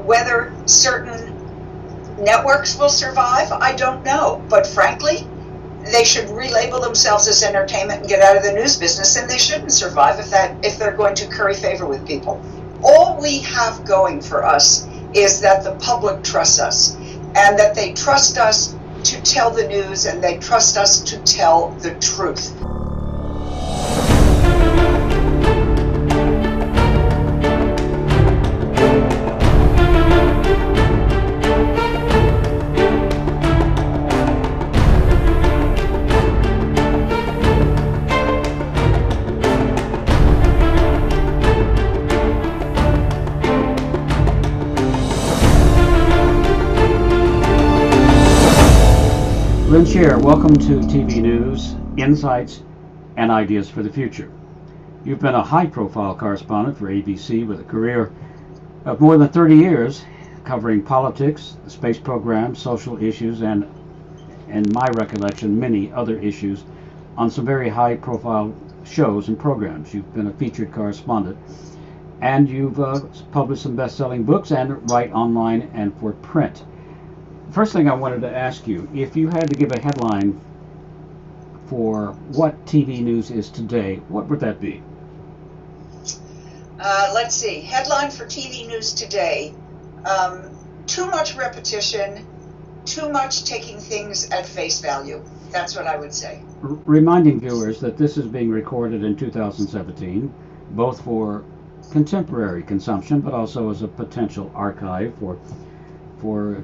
Whether certain networks will survive, I don't know. But frankly, they should relabel themselves as entertainment and get out of the news business, and they shouldn't survive if they're going to curry favor with people. All we have going for us is that the public trusts us, and that they trust us to tell the news, and they trust us to tell the truth. Lynn Sherr, welcome to TV News, Insights and Ideas for the Future. You've been a high-profile correspondent for ABC with a career of more than 30 years, covering politics, the space program, social issues, and, in my recollection, many other issues on some very high-profile shows and programs. You've been a featured correspondent, and you've published some best-selling books and write online and for print. First thing I wanted to ask you, if you had to give a headline for what TV news is today, what would that be? Let's see. Headline for TV news today. Too much repetition, too much taking things at face value. That's what I would say. Reminding viewers that this is being recorded in 2017, both for contemporary consumption, but also as a potential archive for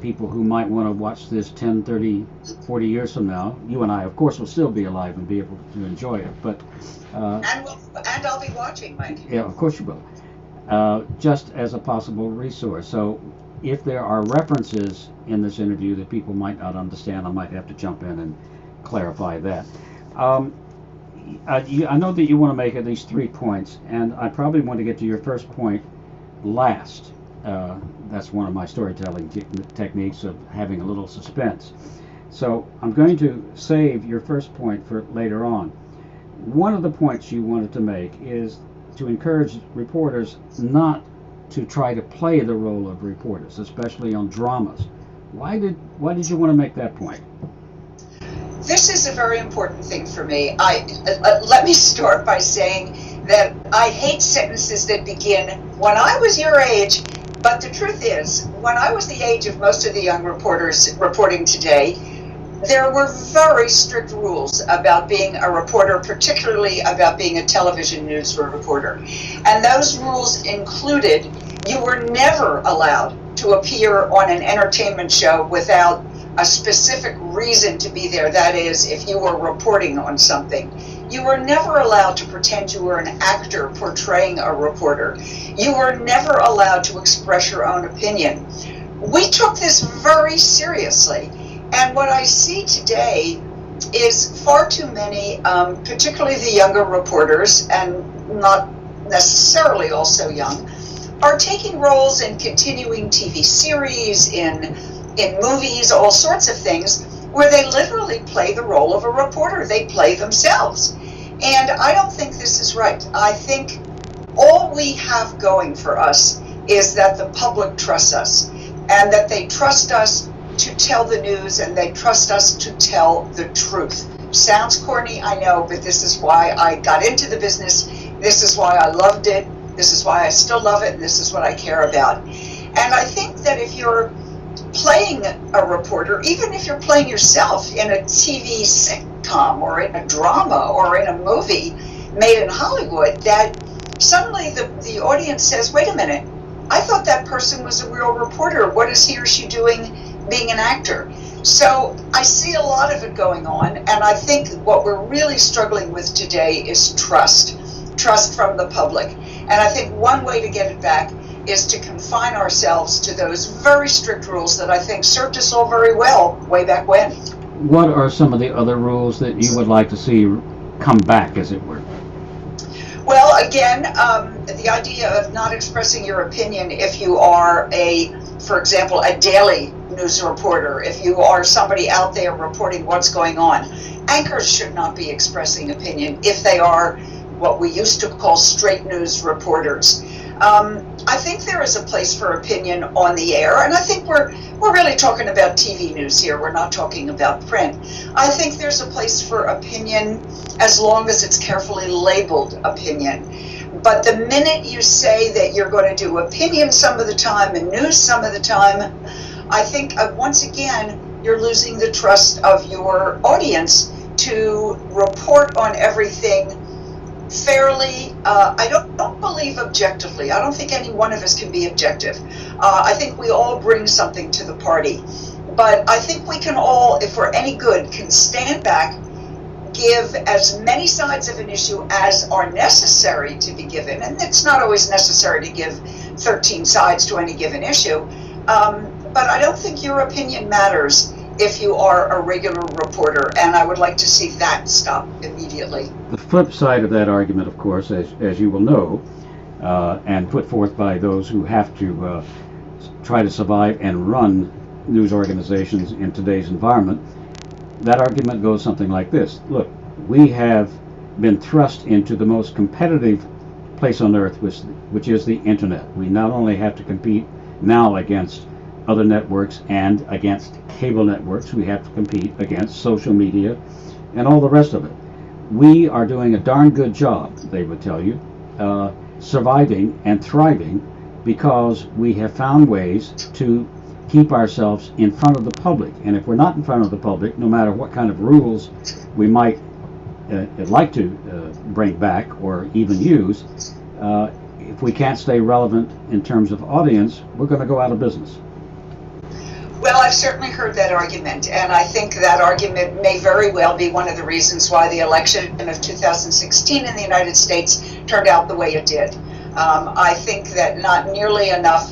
people who might want to watch this 10, 30, 40 years from now. You and I, of course, will still be alive and be able to enjoy it. But and I'll be watching, Mike. Yeah, of course you will. Just as a possible resource. So if there are references in this interview that people might not understand, I might have to jump in and clarify that. I know that you want to make at least 3 points, and I probably want to get to your first point last. That's one of my storytelling techniques, of having a little suspense. So I'm going to save your first point for later on. One of the points you wanted to make is to encourage reporters not to try to play the role of reporters, especially on dramas. Why did you want to make that point? This is a very important thing for me. Let me start by saying that I hate sentences that begin, "When I was your age," but the truth is, when I was the age of most of the young reporters reporting today, there were very strict rules about being a reporter, particularly about being a television news reporter. And those rules included, you were never allowed to appear on an entertainment show without a specific reason to be there. That is, if you were reporting on something. You were never allowed to pretend you were an actor portraying a reporter. You were never allowed to express your own opinion. We took this very seriously. And what I see today is far too many, particularly the younger reporters, and not necessarily also young, are taking roles in continuing TV series, in movies, all sorts of things, where they literally play the role of a reporter. They play themselves. And I don't think this is right. I think all we have going for us is that the public trusts us, and that they trust us to tell the news, and they trust us to tell the truth. Sounds corny, I know, but this is why I got into the business. This is why I loved it. This is why I still love it, and this is what I care about. And I think that if you're playing a reporter, even if you're playing yourself in a TV sitcom or in a drama or in a movie made in Hollywood, that suddenly the audience says, wait a minute, I thought that person was a real reporter. What is he or she doing being an actor? So I see a lot of it going on, and I think what we're really struggling with today is trust from the public. And I think one way to get it back is to confine ourselves to those very strict rules that I think served us all very well way back when. What are some of the other rules that you would like to see come back, as it were? Well, again, the idea of not expressing your opinion if you are for example, a daily news reporter, if you are somebody out there reporting what's going on. Anchors should not be expressing opinion if they are what we used to call straight news reporters. I think there is a place for opinion on the air, and I think we're really talking about TV news here. We're not talking about print. I think there's a place for opinion as long as it's carefully labeled opinion. But the minute you say that you're going to do opinion some of the time and news some of the time, I think once again you're losing the trust of your audience to report on everything fairly. I don't believe objectively. I don't think any one of us can be objective. I think we all bring something to the party. But I think we can all, if we're any good, can stand back, give as many sides of an issue as are necessary to be given. And it's not always necessary to give 13 sides to any given issue. But I don't think your opinion matters if you are a regular reporter, and I would like to see that stop immediately. The flip side of that argument, of course, as you will know, and put forth by those who have to try to survive and run news organizations in today's environment, that argument goes something like this. Look, we have been thrust into the most competitive place on earth, which is the internet. We not only have to compete now against other networks and against cable networks, we have to compete against social media and all the rest of it. We are doing a darn good job, they would tell you, surviving and thriving because we have found ways to keep ourselves in front of the public. And if we're not in front of the public, no matter what kind of rules we might like to bring back or even use, if we can't stay relevant in terms of audience, we're going to go out of business. Well, I've certainly heard that argument, and I think that argument may very well be one of the reasons why the election of 2016 in the United States turned out the way it did. I think that not nearly enough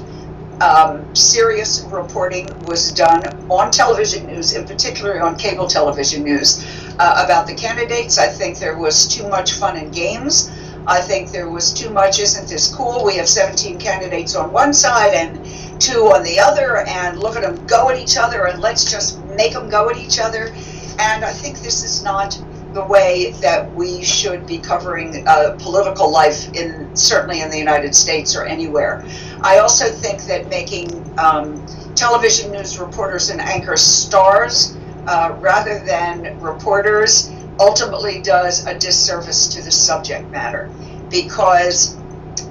serious reporting was done on television news, in particular on cable television news, about the candidates. I think there was too much fun and games. I think there was too much, isn't this cool? We have 17 candidates on one side and 2 on the other, and look at them go at each other, and let's just make them go at each other. And I think this is not the way that we should be covering political life, certainly in the United States or anywhere. I also think that making television news reporters and anchors stars rather than reporters ultimately does a disservice to the subject matter. Because,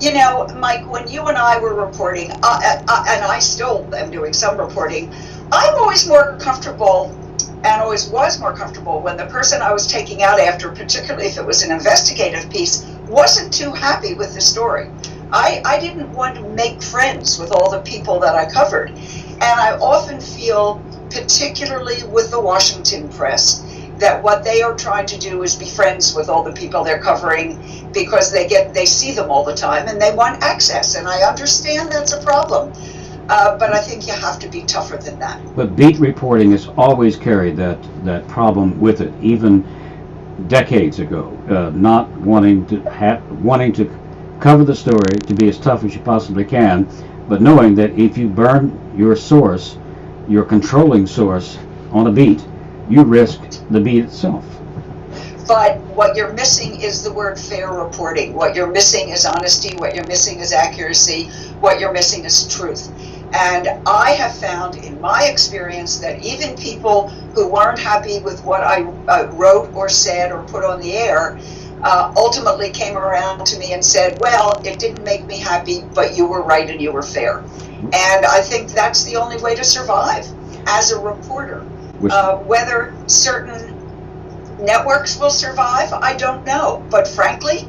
you know, Mike, when you and I were reporting, and I still am doing some reporting, I'm always more comfortable and always was more comfortable when the person I was taking out after, particularly if it was an investigative piece, wasn't too happy with the story. I didn't want to make friends with all the people that I covered. And I often feel, particularly with the Washington press, that what they are trying to do is be friends with all the people they're covering because they see them all the time and they want access. And I understand that's a problem. But I think you have to be tougher than that. But beat reporting has always carried that problem with it, even decades ago. Not wanting to cover the story to be as tough as you possibly can, but knowing that if you burn your source, your controlling source, on a beat, you risk the beat itself. But what you're missing is the word fair reporting. What you're missing is honesty. What you're missing is accuracy. What you're missing is truth. And I have found in my experience that even people who weren't happy with what I wrote or said or put on the air ultimately came around to me and said, well, it didn't make me happy, but you were right and you were fair. And I think that's the only way to survive as a reporter. Whether certain networks will survive, I don't know. But frankly,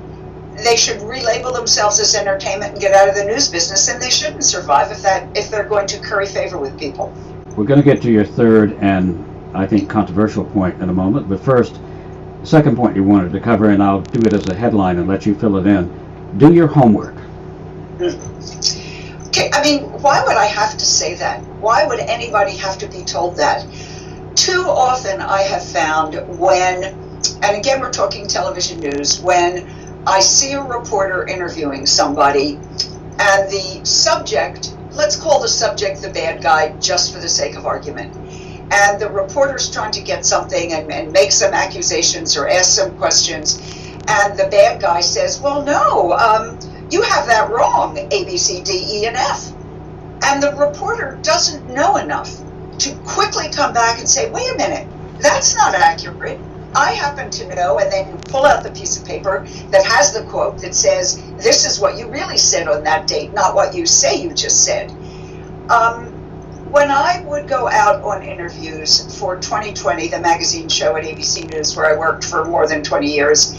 they should relabel themselves as entertainment and get out of the news business, and they shouldn't survive if they're going to curry favor with people. We're going to get to your third and I think controversial point in a moment, but first, the second point you wanted to cover, and I'll do it as a headline and let you fill it in. Do your homework. Okay, I mean, why would I have to say that? Why would anybody have to be told that? Too often I have found when, and again we're talking television news, when I see a reporter interviewing somebody and the subject, let's call the subject the bad guy just for the sake of argument, and the reporter's trying to get something and make some accusations or ask some questions, and the bad guy says, well, no, You have that wrong, A, B, C, D, E, and F. And the reporter doesn't know enough to quickly come back and say, wait a minute, that's not accurate. I happen to know, and then pull out the piece of paper that has the quote that says, this is what you really said on that date, not what you say you just said. When I would go out on interviews for 2020, the magazine show at ABC News, where I worked for more than 20 years,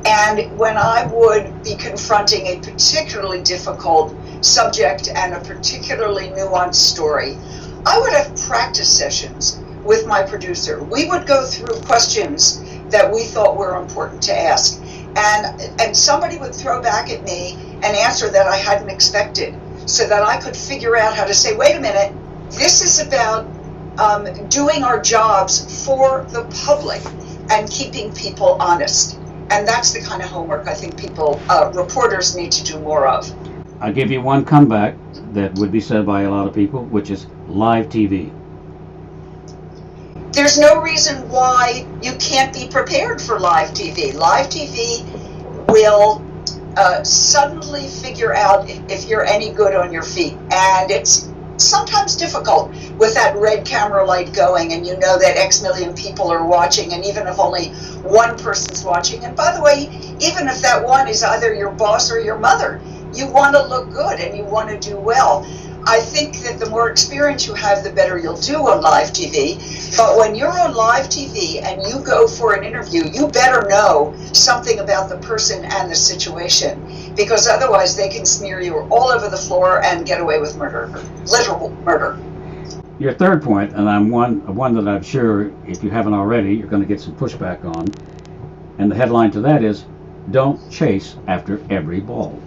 and when I would be confronting a particularly difficult subject and a particularly nuanced story, I would have practice sessions with my producer. We would go through questions that we thought were important to ask, and somebody would throw back at me an answer that I hadn't expected, so that I could figure out how to say, wait a minute, this is about doing our jobs for the public and keeping people honest. And that's the kind of homework I think reporters need to do more of. I'll give you one comeback that would be said by a lot of people, which is live TV. There's no reason why you can't be prepared for live TV. Live TV will suddenly figure out if you're any good on your feet. And it's sometimes difficult with that red camera light going, and you know that X million people are watching, and even if only one person's watching, and by the way, even if that one is either your boss or your mother, you want to look good and you want to do well. I think that the more experience you have, the better you'll do on live TV. But when you're on live TV and you go for an interview, you better know something about the person and the situation, because otherwise they can smear you all over the floor and get away with murder, literal murder. Your third point, and I'm one that I'm sure if you haven't already, you're going to get some pushback on, and the headline to that is, don't chase after every ball.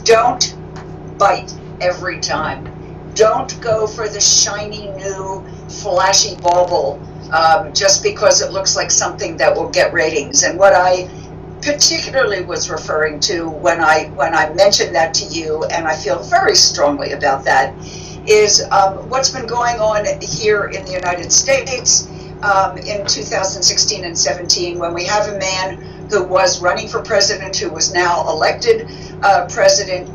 Don't bite every time. Don't go for the shiny new flashy bauble just because it looks like something that will get ratings. And what I particularly was referring to when I mentioned that to you, and I feel very strongly about that, is what's been going on here in the United States in 2016 and 17, when we have a man who was running for president, who was now elected president,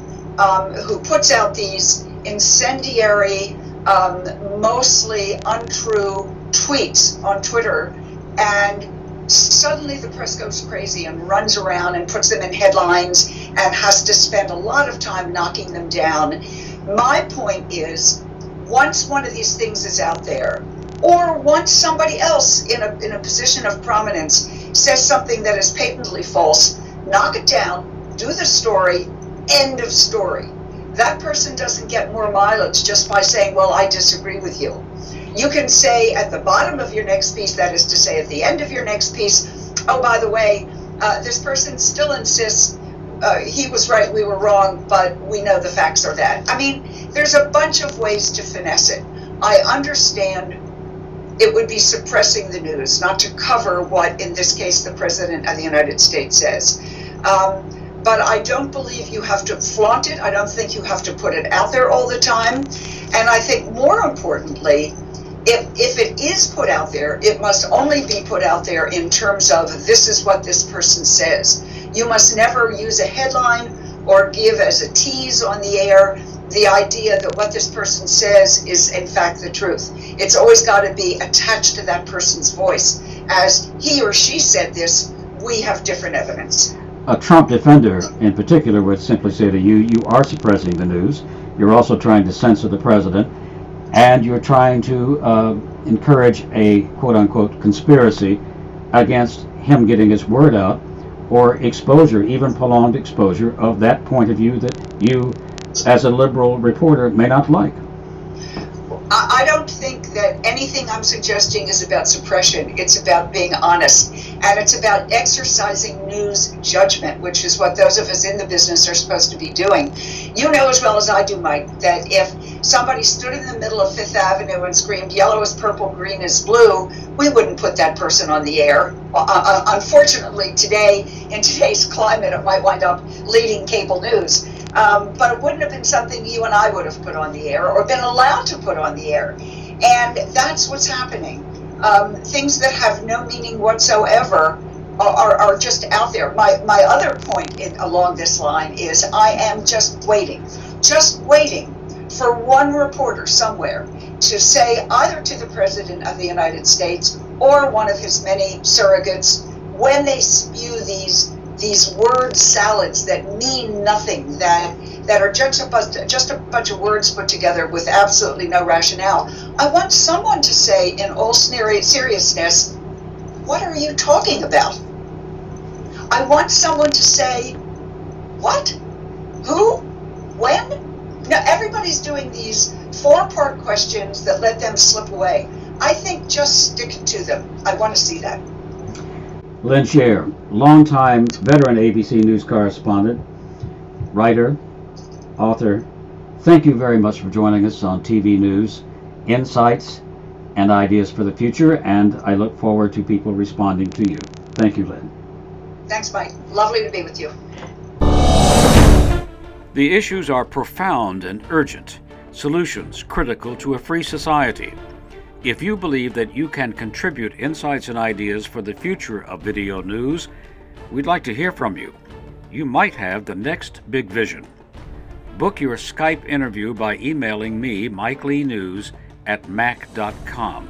who puts out these incendiary, mostly untrue tweets on Twitter, and suddenly the press goes crazy and runs around and puts them in headlines and has to spend a lot of time knocking them down. My point is, once one of these things is out there, or once somebody else in a position of prominence says something that is patently false, knock it down, do the story, end of story. That person doesn't get more mileage just by saying, well, I disagree with you. You can say at the bottom of your next piece, that is to say at the end of your next piece, oh, by the way, this person still insists he was right, we were wrong, but we know the facts are that. I mean, there's a bunch of ways to finesse it. I understand it would be suppressing the news not to cover what, in this case, the President of the United States says. But I don't believe you have to flaunt it. I don't think you have to put it out there all the time. And I think more importantly, if it is put out there, it must only be put out there in terms of this is what this person says. You must never use a headline or give as a tease on the air the idea that what this person says is in fact the truth. It's always got to be attached to that person's voice. As he or she said this, we have different evidence. A Trump defender in particular would simply say to you, you are suppressing the news, you're also trying to censor the president, and you're trying to encourage a quote-unquote conspiracy against him getting his word out, or exposure, even prolonged exposure of that point of view that you, as a liberal reporter, may not like. I don't think that anything I'm suggesting is about suppression. It's about being honest. And it's about exercising news judgment, which is what those of us in the business are supposed to be doing. You know as well as I do, Mike, that if somebody stood in the middle of Fifth Avenue and screamed, yellow is purple, green is blue, we wouldn't put that person on the air. Unfortunately, today, in today's climate, it might wind up leading cable news. But it wouldn't have been something you and I would have put on the air or been allowed to put on the air. And that's what's happening. Things that have no meaning whatsoever are just out there. My other point along this line is I am just waiting for one reporter somewhere to say either to the President of the United States or one of his many surrogates, when they spew these word salads that mean nothing, that are just a bunch of words put together with absolutely no rationale. I want someone to say in all seriousness, what are you talking about? I want someone to say, what? Who? When? Now, everybody's doing these 4-part questions that let them slip away. I think just stick to them. I want to see that. Lynn Sherr, longtime veteran ABC News correspondent, writer, author, thank you very much for joining us on TV News, Insights and Ideas for the Future, and I look forward to people responding to you. Thank you, Lynn. Thanks, Mike. Lovely to be with you. The issues are profound and urgent, solutions critical to a free society. If you believe that you can contribute insights and ideas for the future of video news, we'd like to hear from you. You might have the next big vision. Book your Skype interview by emailing me, mikeleenews@mac.com.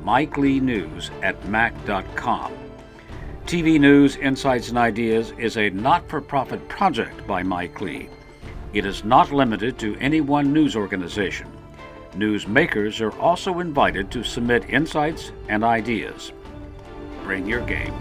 mikeleenews@mac.com. TV News, Insights and Ideas is a not-for-profit project by Mike Lee. It is not limited to any one news organization. Newsmakers are also invited to submit insights and ideas. Bring your game.